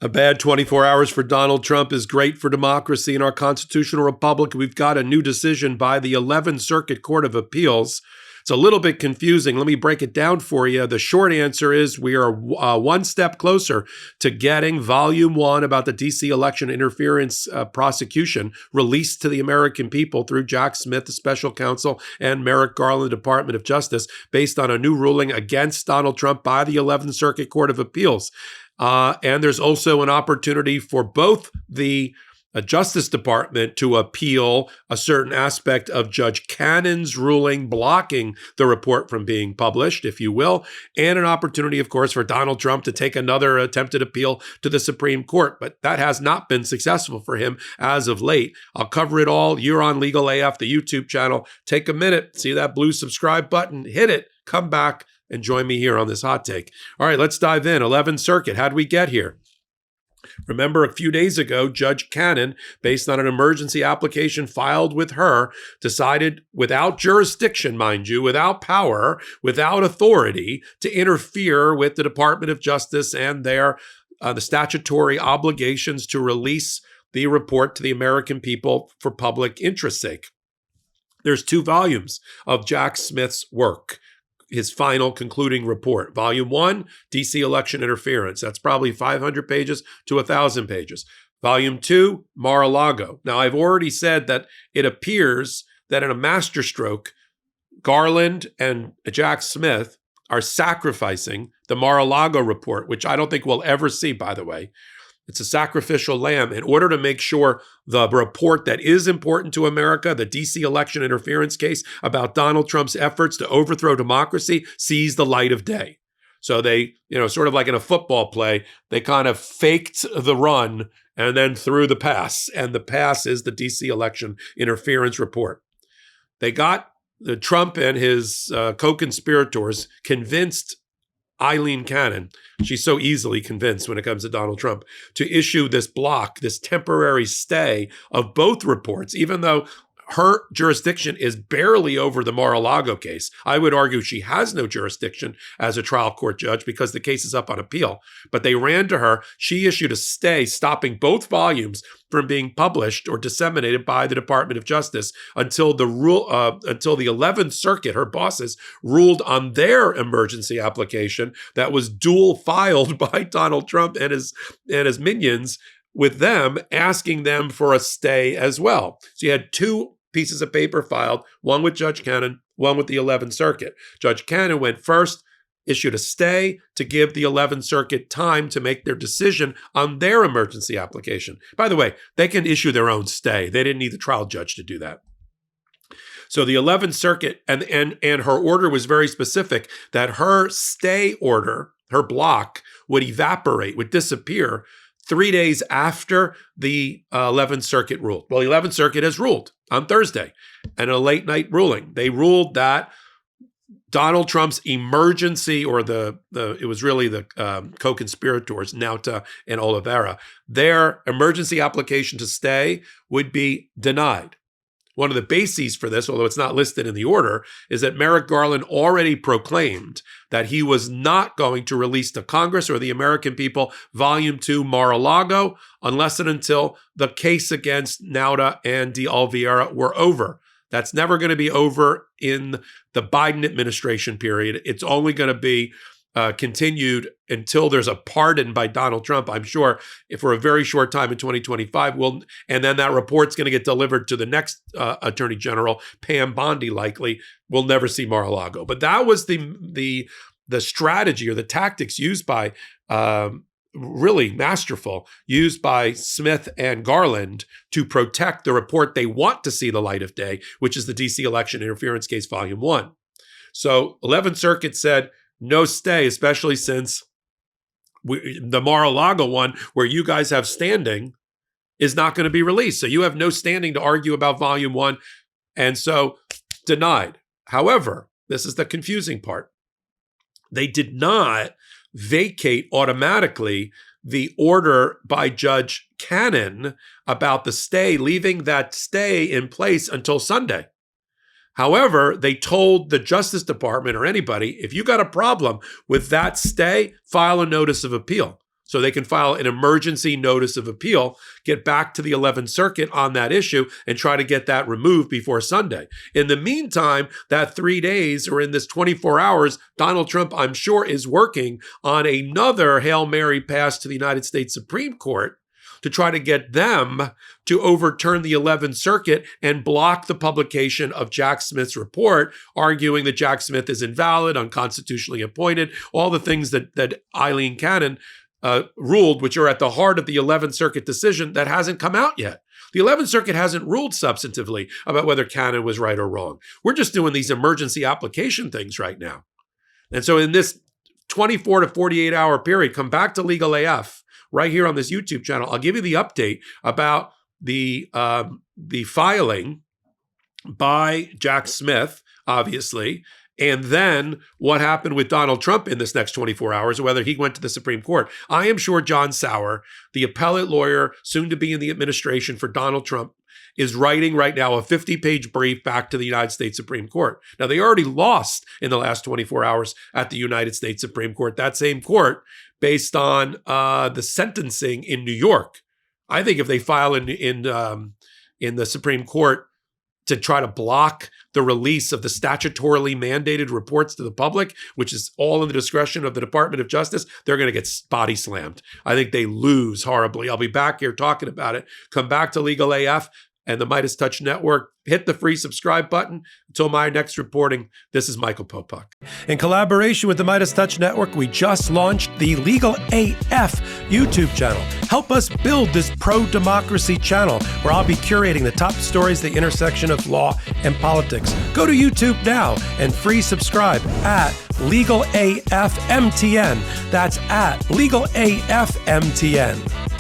A bad 24 hours for Donald Trump is great for democracy in our constitutional republic. We've got a new decision by the 11th Circuit Court of Appeals. It's a little bit confusing. Let me break it down for you. The short answer is we are one step closer to getting Volume 1 about the D.C. election interference prosecution released to the American people through Jack Smith, the special counsel, and Merrick Garland, Department of Justice, based on a new ruling against Donald Trump by the 11th Circuit Court of Appeals. And there's also an opportunity for both the Justice Department to appeal a certain aspect of Judge Cannon's ruling blocking the report from being published, if you will, and an opportunity, of course, for Donald Trump to take another attempted appeal to the Supreme Court. But that has not been successful for him as of late. I'll cover it all. You're on Legal AF, the YouTube channel. Take a minute, see that blue subscribe button, hit it, come back, and join me here on this hot take. All right, let's dive in. 11th Circuit, how'd we get here? Remember, a few days ago, Judge Cannon, based on an emergency application filed with her, decided without jurisdiction, mind you, without power, without authority, to interfere with the Department of Justice and their the statutory obligations to release the report to the American people for public interest's sake. There's 2 volumes of Jack Smith's work. His final concluding report. Volume 1, D.C. election interference. That's probably 500 pages to 1,000 pages. Volume 2, Mar-a-Lago. Now, I've already said that it appears that in a masterstroke, Garland and Jack Smith are sacrificing the Mar-a-Lago report, which I don't think we'll ever see, by the way. It's a sacrificial lamb in order to make sure the report that is important to America, the D.C. election interference case about Donald Trump's efforts to overthrow democracy, sees the light of day. So they, sort of like in a football play, they kind of faked the run and then threw the pass. And the pass is the D.C. election interference report. They got Trump and his co-conspirators convinced Eileen Cannon, she's so easily convinced when it comes to Donald Trump, to issue this block, this temporary stay of both reports, even though her jurisdiction is barely over the Mar-a-Lago case. I would argue she has no jurisdiction as a trial court judge because the case is up on appeal. But they ran to her. She issued a stay stopping both volumes from being published or disseminated by the Department of Justice until the 11th Circuit, her bosses, ruled on their emergency application that was dual filed by Donald Trump and his minions, with them asking them for a stay as well. So you had 2 pieces of paper filed, one with Judge Cannon, one with the 11th Circuit. Judge Cannon went first, issued a stay to give the 11th Circuit time to make their decision on their emergency application. By the way, they can issue their own stay. They didn't need the trial judge to do that. So the 11th Circuit, and her order was very specific that her stay order, her block, would evaporate, would disappear 3 days after the 11th Circuit ruled. Well, the 11th Circuit has ruled on Thursday, and a late night ruling. They ruled that Donald Trump's emergency, or it was really the co-conspirators, Nauta and Oliveira, their emergency application to stay would be denied. One of the bases for this, although it's not listed in the order, is that Merrick Garland already proclaimed that he was not going to release to Congress or the American people Volume 2 Mar-a-Lago unless and until the case against Nauta and de Oliveira were over. That's never going to be over in the Biden administration period. It's only going to be continued until there's a pardon by Donald Trump, I'm sure, for a very short time in 2025. And then that report's going to get delivered to the next Attorney General, Pam Bondi, likely. We'll never see Mar-a-Lago. But that was the strategy or the tactics used by, really masterful, used by Smith and Garland to protect the report they want to see the light of day, which is the D.C. election interference case, Volume 1. So 11th Circuit said, no stay, especially since the Mar-a-Lago one, where you guys have standing, is not going to be released. So you have no standing to argue about Volume 1, and so denied. However, this is the confusing part. They did not vacate automatically the order by Judge Cannon about the stay, leaving that stay in place until Sunday. However, they told the Justice Department or anybody, if you got a problem with that stay, file a notice of appeal. So they can file an emergency notice of appeal, get back to the 11th Circuit on that issue, and try to get that removed before Sunday. In the meantime, that 3 days or in this 24 hours, Donald Trump, I'm sure, is working on another Hail Mary pass to the United States Supreme Court to try to get them to overturn the 11th Circuit and block the publication of Jack Smith's report, arguing that Jack Smith is invalid, unconstitutionally appointed, all the things that Eileen Cannon ruled, which are at the heart of the 11th Circuit decision that hasn't come out yet. The 11th Circuit hasn't ruled substantively about whether Cannon was right or wrong. We're just doing these emergency application things right now. And so in this 24 to 48 hour period, come back to Legal AF right here on this YouTube channel. I'll give you the update about the filing by Jack Smith, obviously, and then what happened with Donald Trump in this next 24 hours, or whether he went to the Supreme Court. I am sure John Sauer, the appellate lawyer, soon to be in the administration for Donald Trump, is writing right now a 50-page brief back to the United States Supreme Court. Now, they already lost in the last 24 hours at the United States Supreme Court, that same court, based on the sentencing in New York. I think if they file in the Supreme Court to try to block the release of the statutorily mandated reports to the public, which is all in the discretion of the Department of Justice, they're going to get body slammed. I think they lose horribly. I'll be back here talking about it. Come back to Legal AF and the Midas Touch Network. Hit the free subscribe button. Until my next reporting, this is Michael Popok. In collaboration with the Midas Touch Network, we just launched the Legal AF YouTube channel. Help us build this pro-democracy channel where I'll be curating the top stories at the intersection of law and politics. Go to YouTube now and free subscribe at Legal AF MTN. That's at Legal AF MTN.